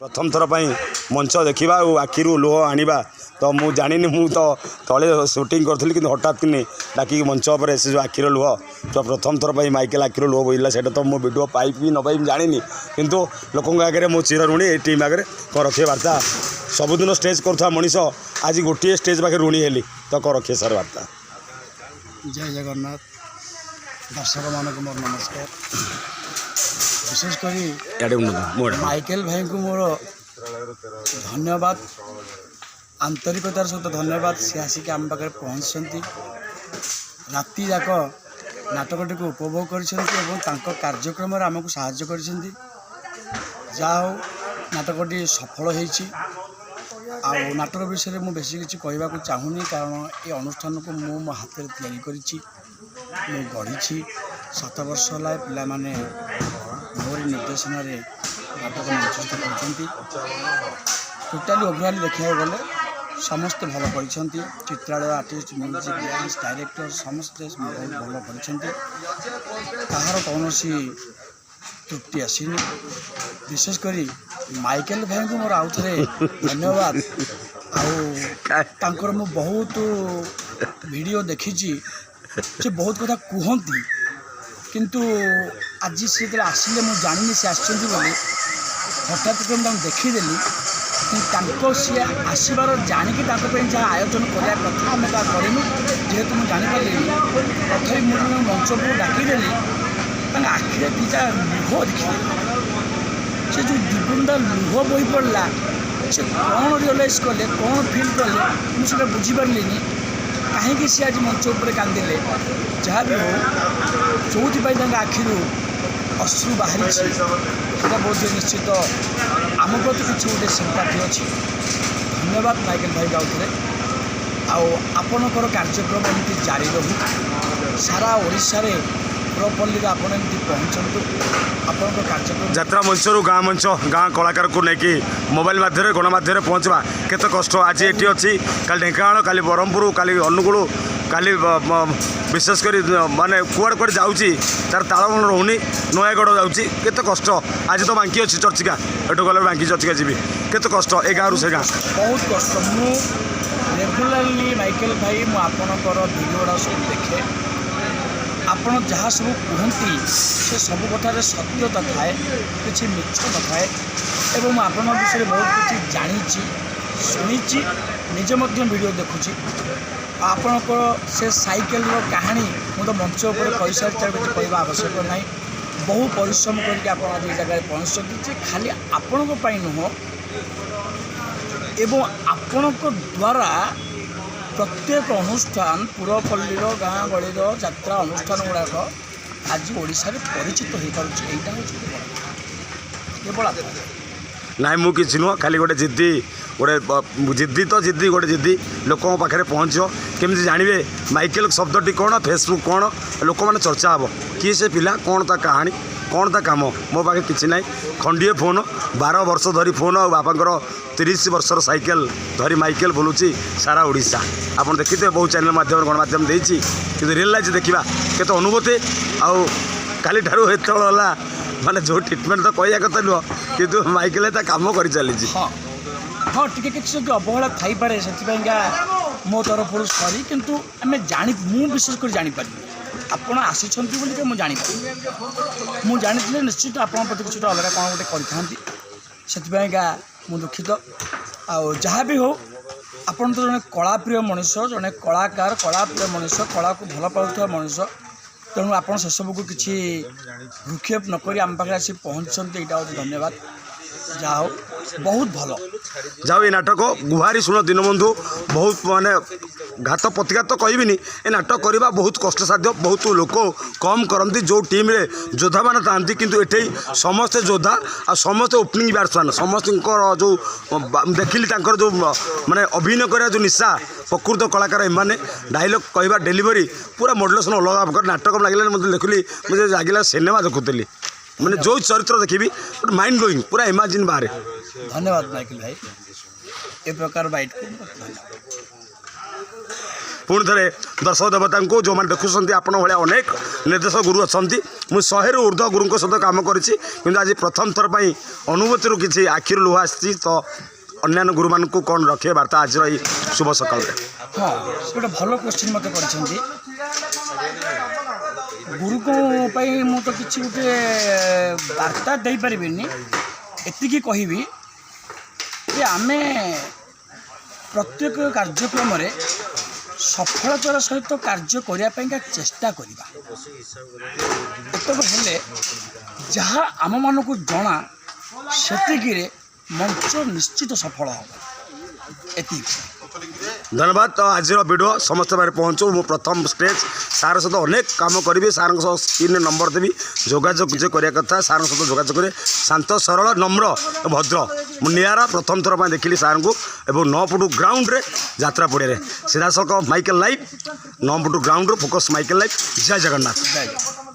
प्रथम थर पर मंच देखा और आखिर लुह आनिबा तो मु जानी मु तो तले सुटिंग करी कि हठात कि डाक मंच पर से जो आखिर लुह तो प्रथम थर पर माइकेल आखिर लुह बोला से तो मु वीडियो पाइबी न पाइबी जानी किंतु लोकों आगे मो चिर ऋणी ये टीम आगे कर रखे वार्ता सबुदिन स्टेज करुवा मनीष आज गोटे स्टेज पाखे ऋणी हेली तो कर रखे सर वार्ता। जय जगन्नाथ दर्शक मानक मोर नमस्कार। विशेषकर माइकेल भाई को मोर धन्यवाद आंतरिकतार सहित धन्यवाद। सी आसिक आम पाखे पहुँचती राति जाक नाटकटी को उपभोग कर कार्यक्रम आमको साहाय्य कर नाटकटी सफल होती। नाटक विषय में बेसी किसी कहवाक चाहूनी कारण ये अनुष्ठान को मो हाथ में तैयारी करी गढ़ी 7 वर्ष है पिला माने मोर निर्देशन नाटक मंचस्थ कर टोटाली ओभराली देखा गले समस्ते भल कर चित्रालय आर्टिस्ट म्यूजिक डांस डायरेक्टर समस्ते बहुत भल कर कौन त्रुटि आसनी। विशेषकर माइकेल भाई को मोर आउ थे धन्यवाद। आउ मु बहुत वीडियो देखी से बहुत कथा कहती किंतु आज से आसिले मुझे जानी से आसुँच हठात देखीदेली सी आसबार जाणिकी जहाँ आयोजन करने कथा आम करूँ जेहेतु मुझे जानीपारे तथा मुझे मंच को डाकीदेली आखिरे दीटा लुह देखी से जो दुबुंदा लुह बही पड़ा से कौन रियलाइज कले कौन फिल कले मुझे बुझीपारे कहीं सी आज मंच उपर कांदिले जहाँ भी हो जो आखिर अश्रु बाहरी सीटा बोध निश्चित आम प्रति किसी गोटे सिंपाथी अच्छी। धन्यवाद माइकेल भाई गाँव आपणकर कार्यक्रम एमती जारी रहू सारा ओडिशा रे प्रपल्ली आपण एमती पहुँचतु आपण कार्यक्रम यात्रा मंच रू गाँ मंच गाँ कलाकार को लेकिन मोबाइल माध्यम गणमाध्यम पहुँचवा केते कष्ट। आज ये अच्छी काली ढेंकानाल काली ब्रह्मपुर काली अनुगुल काली विशेषकर माने कुआड़े कुआड़े जाऊँगी तार तालमेल रोनी नयागढ़ जाऊँगी केते कष्ट। आज तो बांकी अच्छी चर्चिका एटू गले बांकी चर्चिका जी केते कष्ट ए गाँव से गाँ बहुत कष्ट। मु रेगुलाली माइकेल भाई मुझे भिडियोटा सब देखे आपण जहाँ सब कहती से सब कथार सत्यता थाए कि मिछ नए एवं आपण विषय बहुत किसी जानी शुणी निजे वीडियो देखुची आपणकर से साइकेल कहानी मुझे मंच उपर कही सारी किसी कहवा आवश्यक ना बहु परिश्रम करके आज जगह पहुँचती खाली आपण नुह एवं आपण द्वारा प्रत्येक अनुष्ठान पुरपल्लीर गाँ गलीर यात्रा अनुष्ठान गुड़ाक आज ओडिशा रे परिचित हो पार्टी केवल नाई मु किसी नुह खाली गोटे जिद्दी गोटे जिद्दी तो जिद्दी गोटे जिद्दी लोकों पाखे पहुँच केमी जानवे माइकेल शब्दटी कौन फेसबुक कौन लोक मैंने चर्चा हे किए से पिला कौन ता कहानी कौन ता काम मो पाखे किसी ना खंडे फोन 12 वर्ष धरी फोन और बापांकर 30 वर्षर साइकेल धरी माइकेल बुलूची सारा ओडिशा आप देखिए बहुत चैनल माध्यम गणमाध्यम देती कि रियलाइज देखा केत अनुभूति आउ काली ठारू एतला माने जो ट्रिटमेंट तो कहया कथा नुह कि माइकेल काम कर चली। हाँ हाँ टी किसी अवहेला थी पारे से मो तरफ सरी किंतु आम जानी मु विशेष कर जापर आपण आसी मुझे जानी मुझे जानी निश्चित आप प्रति किसी अलग कौन गोटे करा मु दुखित आउ जहाँ भी हो आपन तो जड़े कलाप्रिय मनीष जड़े कलाकार कलाप्रिय मनीष कला को भल पाता मनीष तेणु आप से सबको किसी भ्रूक्षेप नक आम पाखे आसी पहुँचते यहाँ हूँ धन्यवाद। जहाँ हो बहुत भल जाओ ये नाटक गुहारी शुण दीनबंधु बहुत माने घात प्रतिघात तो कहबिनी ये नाटक करवा बहुत कष्टसाध्य बहुत लोक कम करती जो टीम रे योद्धा मान था किंतु एठे समस्ते योद्धा आ समस्ते ओपनिंग बैट्समैन समस्त जो देखिली जो माने अभिनय कर जो निशा प्रकृत कलाकार एमाने डायलॉग कहवा डेलीवरी पूरा मॉडुलेशन अलग प्रकार नाटक लगे मतलब देखिली मुझे लगे सिनेमा देखुली मैंने जो चरित्र देखी माइंड ब्लोइंग पूरा इमेजिन बाहर। धन्यवाद माइकेल भाई ए प्रकार बाइट को पुणी थे दर्शक देवता को जो मैंने देखुं आपण भाया अनेक निर्देशक गुरु अच्छा मुझे 100 ऊर्ध्व गुरु सहित कम करी आज प्रथम थर पर अनुभूति किसी आखिर लुह आसी तो अन्य गुरु मान को कौन रखे वार्ता आज शुभ सकाल हाँ गोटे भल क्वेश्चन मत कर गुरु को मु तो किसी गोटे वार्ता दे पारि एति कहबी कि आमे प्रत्येक कार्यक्रम सफलतार सहित कार्य करने चेष्टा करवा एतक हेले जहाँ आम मान को जना से मंच निश्चित सफल हो एति धन्यवाद। तो आज वीडियो समस्त बारे पहुँचू मु प्रथम स्टेज सार सहित अनेक कम करी सार स्क्रीन नंबर देवी जोगाजोग जो करिया कथा सार सहित जोगाजोग करे शांत सरल नम्र भद्र मु नियारा प्रथम थर पर देखिली सार को एवं 9 फुट ग्राउंड रे यात्रा पड़े सीधा सख Michael live 9 foot ground focus Michael live जय जगन्नाथ।